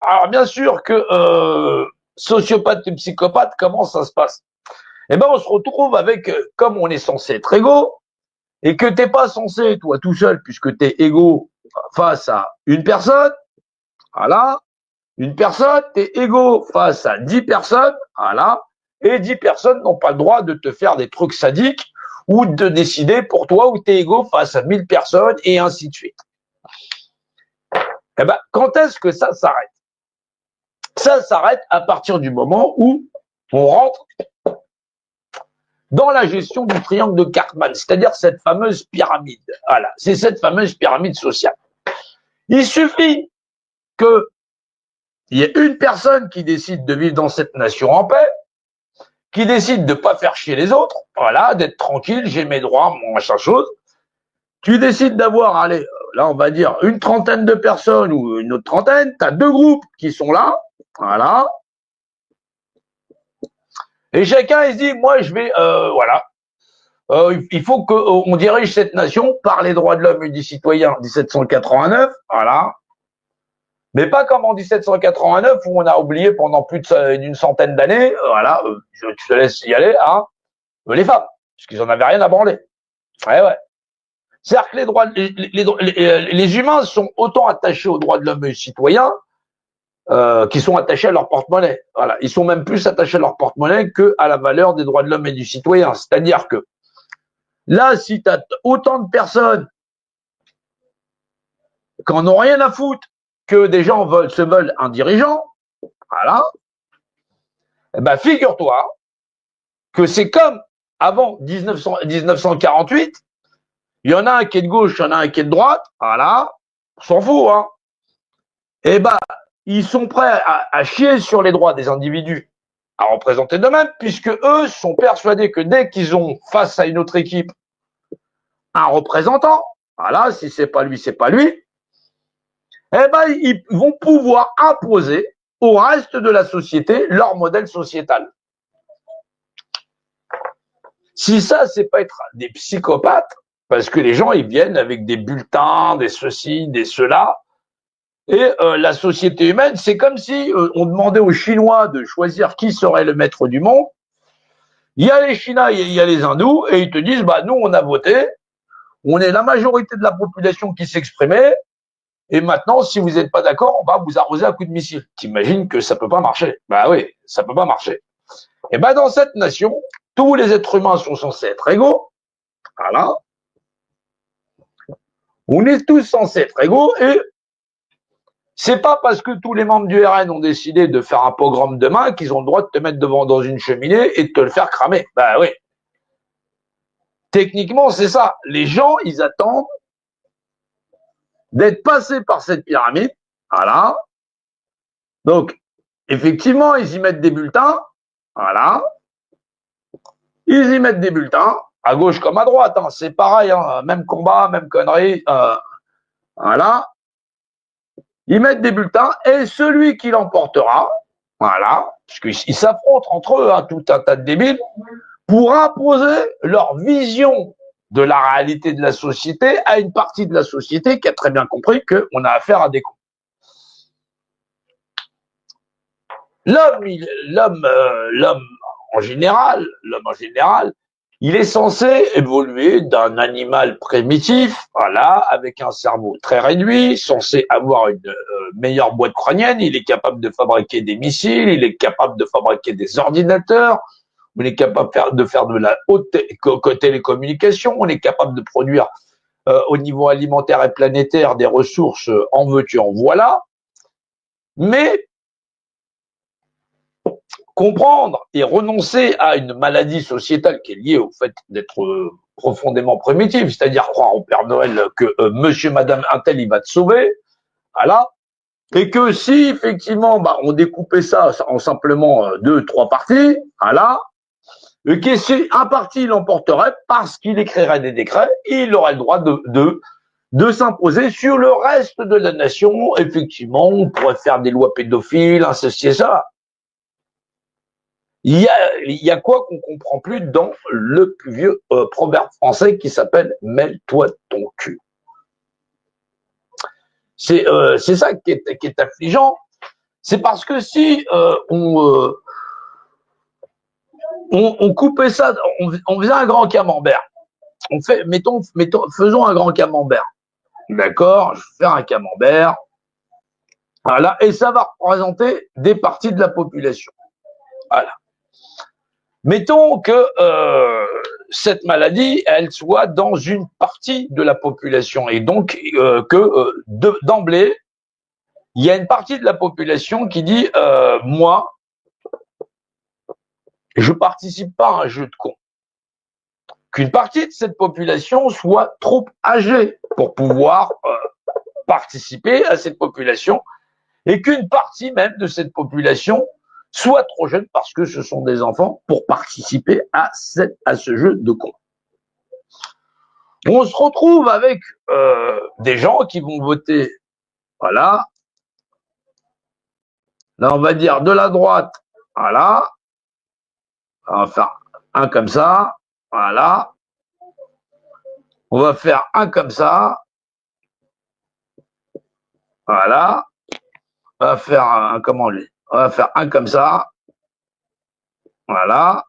Alors bien sûr que sociopathe et psychopathe, comment ça se passe? Eh ben on se retrouve avec, comme on est censé être égaux, et que t'es pas censé, toi tout seul, puisque t'es égaux face à une personne, voilà, une personne, t'es égaux face à 10 personnes, voilà, et 10 personnes n'ont pas le droit de te faire des trucs sadiques ou de décider pour toi ou t'es égaux face à 1000 personnes et ainsi de suite. Eh ben, quand est-ce que ça s'arrête? Ça s'arrête à partir du moment où on rentre dans la gestion du triangle de Cartman, c'est-à-dire cette fameuse pyramide. Voilà, c'est cette fameuse pyramide sociale. Il suffit qu'il y ait une personne qui décide de vivre dans cette nation en paix, qui décide de pas faire chier les autres, voilà, d'être tranquille, j'ai mes droits, mon machin chose. Tu décides d'avoir, allez, là on va dire une trentaine de personnes ou une autre trentaine, tu as deux groupes qui sont là, voilà. Et chacun il se dit, moi je vais, voilà, il faut qu'on dirige cette nation par les droits de l'homme et du citoyen 1789, voilà. Mais pas comme en 1789 où on a oublié pendant plus d'une centaine d'années, voilà, je te laisse y aller, hein, les femmes, parce qu'ils en avaient rien à branler. Ouais, ouais. C'est-à-dire que les humains sont autant attachés aux droits de l'homme et du citoyen qui sont attachés à leur porte-monnaie. Voilà, ils sont même plus attachés à leur porte-monnaie qu'à la valeur des droits de l'homme et du citoyen. C'est-à-dire que là, si tu as autant de personnes qui en ont rien à foutre que des gens se veulent un dirigeant, voilà, eh ben figure-toi que c'est comme avant 1948, il y en a un qui est de gauche, il y en a un qui est de droite, voilà, on s'en fout, hein. Eh ben, ils sont prêts à chier sur les droits des individus à représenter d'eux-mêmes, puisque eux sont persuadés que dès qu'ils ont face à une autre équipe un représentant, voilà, si c'est pas lui, c'est pas lui, eh ben, ils vont pouvoir imposer au reste de la société leur modèle sociétal. Si ça, c'est pas être des psychopathes, parce que les gens, ils viennent avec des bulletins, des ceci, des cela, et la société humaine, c'est comme si on demandait aux Chinois de choisir qui serait le maître du monde. Il y a les Chinois, il y a les Hindous, et ils te disent, bah nous, on a voté, on est la majorité de la population qui s'exprimait, et maintenant, si vous n'êtes pas d'accord, on va vous arroser à coups de missile. T'imagines que ça peut pas marcher? Bah oui, ça peut pas marcher. Et ben dans cette nation, tous les êtres humains sont censés être égaux. Voilà. On est tous censés être égaux, et c'est pas parce que tous les membres du RN ont décidé de faire un pogrom demain qu'ils ont le droit de te mettre devant dans une cheminée et de te le faire cramer. Bah oui. Techniquement, c'est ça. Les gens, ils attendent d'être passés par cette pyramide. Voilà. Donc, effectivement, ils y mettent des bulletins. Voilà. Ils y mettent des bulletins, à gauche comme à droite. Hein. C'est pareil, hein. Même combat, même connerie. Voilà. Ils mettent des bulletins et celui qui l'emportera, voilà, parce qu'ils s'affrontent entre eux, hein, tout un tas de débiles, pour imposer leur vision de la réalité de la société à une partie de la société qui a très bien compris qu'on a affaire à des cons. L'homme en général, il est censé évoluer d'un animal primitif, voilà, avec un cerveau très réduit, censé avoir une meilleure boîte crânienne, il est capable de fabriquer des missiles, il est capable de fabriquer des ordinateurs, on est capable de faire de la haute télécommunication, on est capable de produire au niveau alimentaire et planétaire des ressources en veux-tu, en voilà. Mais comprendre et renoncer à une maladie sociétale qui est liée au fait d'être profondément primitif, c'est-à-dire croire au Père Noël que monsieur, madame, un tel, il va te sauver, voilà, et que si effectivement bah, on découpait ça en simplement 2-3 parties, voilà, et que si un parti l'emporterait parce qu'il écrirait des décrets, il aurait le droit de s'imposer sur le reste de la nation. Effectivement, on pourrait faire des lois pédophiles, ceci et ça. Il y a quoi qu'on comprend plus dans le plus vieux proverbe français qui s'appelle « mêle-toi de ton cul ». C'est ça qui est affligeant, C'est parce que si on coupait ça, on faisait un grand camembert. On fait, faisons un grand camembert. D'accord, je vais faire un camembert. Voilà, et ça va représenter des parties de la population. Voilà. Mettons que cette maladie, elle soit dans une partie de la population et donc d'emblée, il y a une partie de la population qui dit moi, je participe pas à un jeu de con. Qu'une partie de cette population soit trop âgée pour pouvoir participer à cette population et qu'une partie même de cette population soit trop jeune parce que ce sont des enfants pour participer à ce jeu de con. On se retrouve avec des gens qui vont voter, voilà. Là, on va dire de la droite, voilà. On va faire un comme ça, voilà. On va faire un comme ça, voilà. On va faire un, comment lui? On va faire un comme ça, voilà.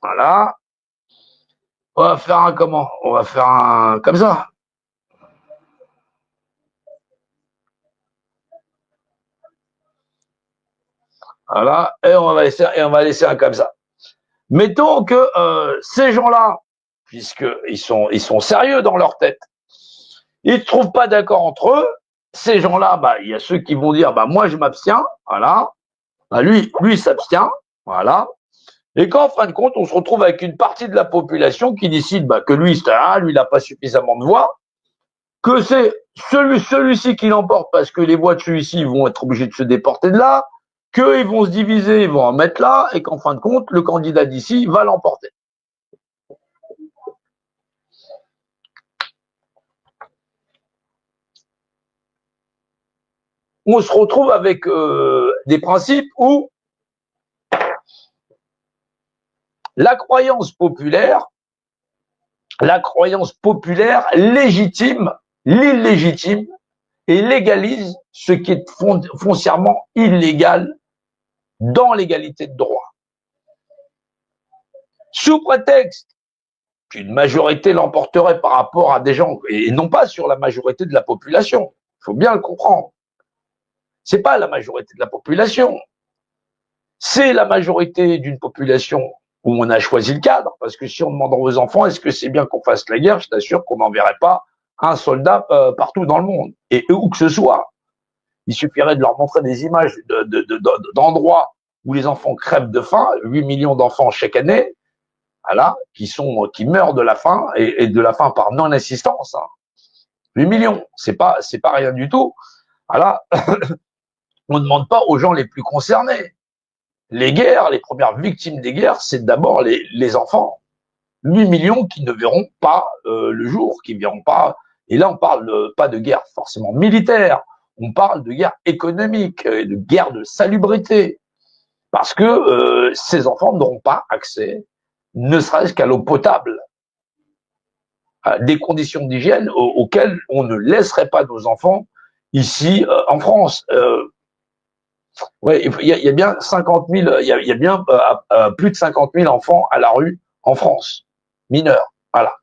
Voilà. On va faire un comment? On va faire un comme ça. Voilà. Et on va laisser un comme ça. Mettons que ces gens-là, puisqu'ils sont sérieux dans leur tête, ils ne trouvent pas d'accord entre eux. Ces gens-là, bah, il y a ceux qui vont dire, bah, moi, je m'abstiens. Voilà. Bah, lui s'abstient. Voilà. Et qu'en fin de compte, on se retrouve avec une partie de la population qui décide bah, que lui, il n'a pas suffisamment de voix, que c'est celui-ci qui l'emporte parce que les voix de celui-ci vont être obligées de se déporter de là, qu'ils vont se diviser, ils vont en mettre là, et qu'en fin de compte, le candidat d'ici va l'emporter. On se retrouve avec des principes où la croyance populaire légitime l'illégitime et légalise ce qui est foncièrement illégal dans l'égalité de droit. Sous prétexte qu'une majorité l'emporterait par rapport à des gens, et non pas sur la majorité de la population, il faut bien le comprendre. C'est pas la majorité de la population, c'est la majorité d'une population où on a choisi le cadre, parce que si on demande aux enfants est-ce que c'est bien qu'on fasse la guerre, je t'assure qu'on n'enverrait pas un soldat partout dans le monde, et où que ce soit. Il suffirait de leur montrer des images d'endroits où les enfants crèvent de faim, 8 millions d'enfants chaque année, voilà, qui meurent de la faim et de la faim par non-assistance. Hein. 8 millions, c'est pas rien du tout. Voilà. On ne demande pas aux gens les plus concernés. Les guerres, les premières victimes des guerres, c'est d'abord les enfants. 8 millions qui ne verront pas le jour, qui ne verront pas. Et là, on parle pas de guerre forcément militaire, on parle de guerre économique, de guerre de salubrité, parce que ces enfants n'auront pas accès, ne serait-ce qu'à l'eau potable, à des conditions d'hygiène auxquelles on ne laisserait pas nos enfants ici en France. Ouais, il y a bien 50 000, il y a bien plus de 50 000 enfants à la rue en France, mineurs. Voilà.